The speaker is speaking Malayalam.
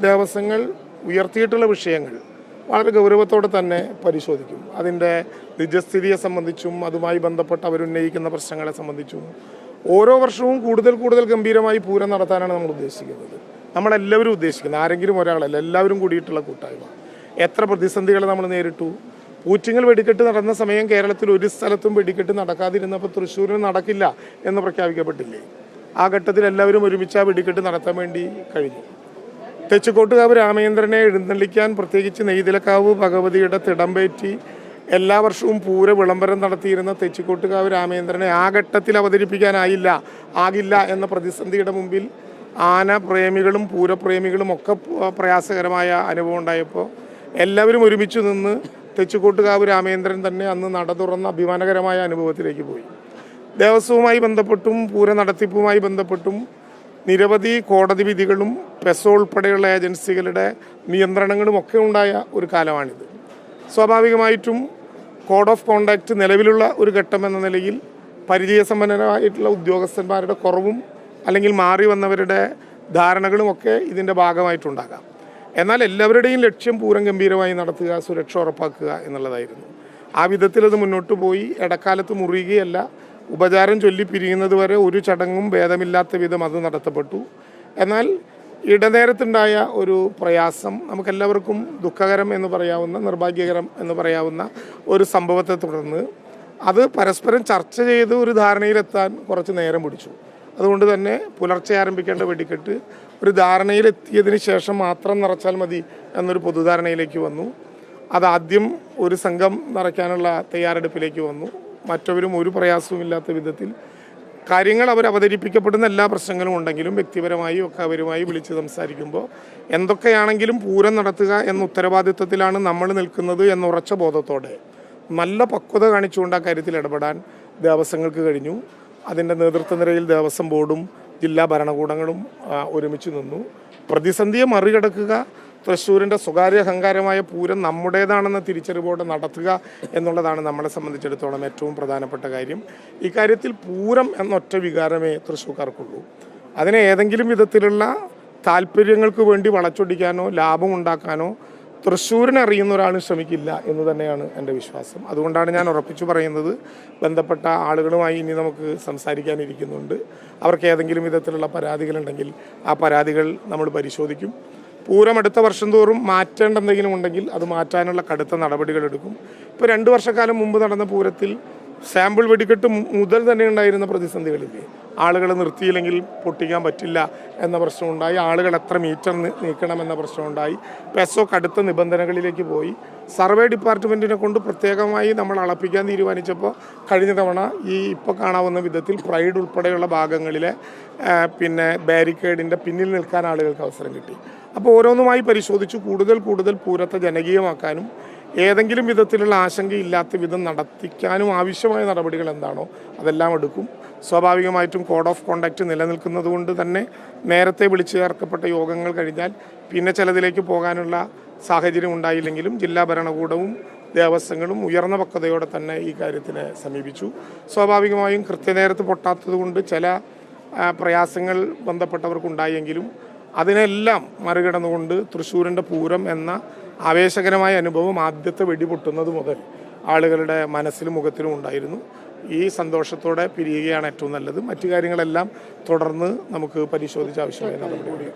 ദേവസ്വങ്ങൾ ഉയർത്തിയിട്ടുള്ള വിഷയങ്ങൾ വളരെ ഗൗരവത്തോടെ തന്നെ പരിശോധിക്കും. അതിൻ്റെ നിജസ്ഥിതിയെ സംബന്ധിച്ചും അതുമായി ബന്ധപ്പെട്ട് അവരുന്നയിക്കുന്ന പ്രശ്നങ്ങളെ സംബന്ധിച്ചും ഓരോ വർഷവും കൂടുതൽ ഗംഭീരമായി പൂരം നടത്താനാണ് നമ്മൾ ഉദ്ദേശിക്കുന്നത്. നമ്മളെല്ലാവരും ഉദ്ദേശിക്കുന്നത്, ആരെങ്കിലും ഒരാളല്ല, എല്ലാവരും കൂടിയിട്ടുള്ള കൂട്ടായ്മ. എത്ര പ്രതിസന്ധികൾ നമ്മൾ നേരിട്ടു. പൂറ്റിങ്ങൽ വെടിക്കെട്ട് നടന്ന സമയം കേരളത്തിൽ ഒരു സ്ഥലത്തും വെടിക്കെട്ട് നടക്കാതിരുന്നപ്പോൾ തൃശ്ശൂരിൽ നടക്കില്ല എന്ന് പ്രഖ്യാപിക്കപ്പെട്ടില്ലേ? ആ ഘട്ടത്തിൽ എല്ലാവരും ഒരുമിച്ച് ആ വെടിക്കെട്ട് നടത്താൻ വേണ്ടി കഴിഞ്ഞു. തെച്ചിക്കോട്ടുകാവ് രാമചന്ദ്രനെ എഴുന്നള്ളിക്കാൻ പ്രത്യേകിച്ച് നെയ്തിലക്കാവ് ഭഗവതിയുടെ തിടമ്പേറ്റി എല്ലാ വർഷവും പൂര വിളംബരം നടത്തിയിരുന്ന തെച്ചിക്കോട്ടുകാവ് രാമചന്ദ്രനെ ആ ഘട്ടത്തിൽ ആകില്ല എന്ന പ്രതിസന്ധിയുടെ മുമ്പിൽ ആന പ്രേമികളും പൂരപ്രേമികളും ഒക്കെ പ്രയാസകരമായ അനുഭവം ഉണ്ടായപ്പോൾ എല്ലാവരും ഒരുമിച്ച് നിന്ന് തെച്ചിക്കോട്ടുകാവ് രാമചന്ദ്രൻ തന്നെ അന്ന് നട തുറന്ന അഭിമാനകരമായ അനുഭവത്തിലേക്ക് പോയി. ദേവസ്വവുമായി ബന്ധപ്പെട്ടും പൂര നടത്തിപ്പുമായി ബന്ധപ്പെട്ടും നിരവധി കോടതി വിധികളും പെസോ ഉൾപ്പെടെയുള്ള ഏജൻസികളുടെ നിയന്ത്രണങ്ങളും ഒക്കെ ഉണ്ടായ ഒരു കാലമാണിത്. സ്വാഭാവികമായിട്ടും കോഡ് ഓഫ് കോണ്ടാക്റ്റ് നിലവിലുള്ള ഒരു ഘട്ടം എന്ന നിലയിൽ പരിചയസമ്പന്നരായിട്ടുള്ള ഉദ്യോഗസ്ഥന്മാരുടെ കുറവും അല്ലെങ്കിൽ മാറി വന്നവരുടെ ധാരണകളുമൊക്കെ ഇതിൻ്റെ ഭാഗമായിട്ടുണ്ടാകാം. എന്നാൽ എല്ലാവരുടെയും ലക്ഷ്യം പൂരം ഗംഭീരമായി നടത്തുക, സുരക്ഷ ഉറപ്പാക്കുക എന്നുള്ളതായിരുന്നു. ആ വിധത്തിൽ അത് മുന്നോട്ട് പോയി. ഇടക്കാലത്ത് മുറിയുകയല്ല, ഉപചാരം ചൊല്ലി പിരിയുന്നത് വരെ ഒരു ചടങ്ങും ഭേദമില്ലാത്ത വിധം അത് നടത്തപ്പെട്ടു. എന്നാൽ ഇടനേരത്തുണ്ടായ ഒരു പ്രയാസം നമുക്കെല്ലാവർക്കും ദുഃഖകരം എന്ന് പറയാവുന്ന, നിർഭാഗ്യകരം എന്ന് പറയാവുന്ന ഒരു സംഭവത്തെ തുടർന്ന് അത് പരസ്പരം ചർച്ച ചെയ്ത് ഒരു ധാരണയിലെത്താൻ കുറച്ച് നേരം പിടിച്ചു. അതുകൊണ്ട് തന്നെ പുലർച്ചെ ആരംഭിക്കേണ്ട വെടിക്കെട്ട് ഒരു ധാരണയിലെത്തിയതിന് ശേഷം മാത്രം നിറച്ചാൽ മതി എന്നൊരു പൊതുധാരണയിലേക്ക് വന്നു. അതാദ്യം ഒരു സംഘം നിറയ്ക്കാനുള്ള തയ്യാറെടുപ്പിലേക്ക് വന്നു. മറ്റവരും ഒരു പ്രയാസവുമില്ലാത്ത വിധത്തിൽ കാര്യങ്ങൾ അവതരിപ്പിക്കപ്പെടുന്ന എല്ലാ പ്രശ്നങ്ങളും ഉണ്ടെങ്കിലും വ്യക്തിപരമായി ഒക്കെ അവരുമായി വിളിച്ച് സംസാരിക്കുമ്പോൾ എന്തൊക്കെയാണെങ്കിലും പൂരം നടത്തുക എന്ന ഉത്തരവാദിത്വത്തിലാണ് നമ്മൾ നിൽക്കുന്നത് എന്നുറച്ച ബോധത്തോടെ നല്ല പക്വത കാണിച്ചുകൊണ്ട് ആ കാര്യത്തിൽ ഇടപെടാൻ ദേവസ്വങ്ങൾക്ക് കഴിഞ്ഞു. അതിൻ്റെ നേതൃത്വ നിരയിൽ ദേവസ്വം ബോർഡും ജില്ലാ ഭരണകൂടങ്ങളും ഒരുമിച്ച് നിന്നു. പ്രതിസന്ധിയെ മറികടക്കുക, തൃശ്ശൂരിൻ്റെ സ്വകാര്യ അഹങ്കാരമായ പൂരം നമ്മുടേതാണെന്ന തിരിച്ചറിവോടെ നടത്തുക എന്നുള്ളതാണ് നമ്മളെ സംബന്ധിച്ചിടത്തോളം ഏറ്റവും പ്രധാനപ്പെട്ട കാര്യം. ഇക്കാര്യത്തിൽ പൂരം എന്നൊറ്റ വികാരമേ തൃശ്ശൂർക്കാർക്കുള്ളൂ. അതിനെ ഏതെങ്കിലും വിധത്തിലുള്ള താല്പര്യങ്ങൾക്ക് വേണ്ടി വളച്ചൊടിക്കാനോ ലാഭമുണ്ടാക്കാനോ തൃശ്ശൂരിനെ അറിയുന്ന ഒരാൾ ശ്രമിക്കില്ല എന്ന് തന്നെയാണ് എൻ്റെ വിശ്വാസം. അതുകൊണ്ടാണ് ഞാൻ ഉറപ്പിച്ചു പറയുന്നത്, ബന്ധപ്പെട്ട ആളുകളുമായി ഇനി നമുക്ക് സംസാരിക്കാനിരിക്കുന്നുണ്ട്. അവർക്ക് ഏതെങ്കിലും വിധത്തിലുള്ള പരാതികളുണ്ടെങ്കിൽ ആ പരാതികൾ നമ്മൾ പരിശോധിക്കും. പൂരം അടുത്ത വർഷം തോറും മാറ്റേണ്ട എന്തെങ്കിലും ഉണ്ടെങ്കിൽ അത് മാറ്റാനുള്ള കടുത്ത നടപടികളെടുക്കും. ഇപ്പോൾ 2 വർഷക്കാലം മുമ്പ് നടന്ന പൂരത്തിൽ സാമ്പിൾ വെടിക്കെട്ട് മുതൽ തന്നെ ഉണ്ടായിരുന്ന പ്രതിസന്ധികളില്ലേ? ആളുകൾ നിർത്തിയില്ലെങ്കിൽ പൊട്ടിക്കാൻ പറ്റില്ല എന്ന പ്രശ്നമുണ്ടായി. ആളുകൾ എത്ര മീറ്റർ നീക്കണം എന്ന പ്രശ്നമുണ്ടായി. പെസോ കടുത്ത നിബന്ധനകളിലേക്ക് പോയി. സർവേ ഡിപ്പാർട്ട്മെൻറ്റിനെ കൊണ്ട് പ്രത്യേകമായി നമ്മൾ അളപ്പിക്കാൻ തീരുമാനിച്ചപ്പോൾ കഴിഞ്ഞ തവണ ഇപ്പോൾ കാണാവുന്ന വിധത്തിൽ പ്രൈഡ് ഉൾപ്പെടെയുള്ള ഭാഗങ്ങളിലെ ബാരിക്കേഡിൻ്റെ പിന്നിൽ നിൽക്കാൻ ആളുകൾക്ക് അവസരം കിട്ടി. അപ്പോൾ ഓരോന്നുമായി പരിശോധിച്ച് കൂടുതൽ പൂരത്തെ ജനകീയമാക്കാനും ഏതെങ്കിലും വിധത്തിലുള്ള ആശങ്കയില്ലാത്ത വിധം നടത്തിക്കാനും ആവശ്യമായ നടപടികൾ എന്താണോ അതെല്ലാം എടുക്കും. സ്വാഭാവികമായിട്ടും കോഡ് ഓഫ് കോണ്ടാക്റ്റ് നിലനിൽക്കുന്നത് കൊണ്ട് തന്നെ നേരത്തെ വിളിച്ചു ചേർക്കപ്പെട്ട യോഗങ്ങൾ കഴിഞ്ഞാൽ പിന്നെ ചിലതിലേക്ക് പോകാനുള്ള സാഹചര്യം ഉണ്ടായില്ലെങ്കിലും ജില്ലാ ഭരണകൂടവും ദേവസ്വങ്ങളും ഉയർന്ന പക്വതയോടെ തന്നെ ഈ കാര്യത്തിനെ സമീപിച്ചു. സ്വാഭാവികമായും കൃത്യനേരത്ത് പൊട്ടാത്തത് കൊണ്ട് ചില പ്രയാസങ്ങൾ ബന്ധപ്പെട്ടവർക്കുണ്ടായെങ്കിലും അതിനെല്ലാം മറികടന്നുകൊണ്ട് തൃശ്ശൂരിൻ്റെ പൂരം എന്ന ആവേശകരമായ അനുഭവം ആദ്യത്തെ വെടി പൊട്ടുന്നത് മുതൽ ആളുകളുടെ മനസ്സിലും മുഖത്തിലും ഉണ്ടായിരുന്നു. ഈ സന്തോഷത്തോടെ പിരിയുകയാണ് ഏറ്റവും നല്ലത്. മറ്റു കാര്യങ്ങളെല്ലാം തുടർന്ന് നമുക്ക് പരിശോധിച്ച് ആവശ്യമായ നടപടി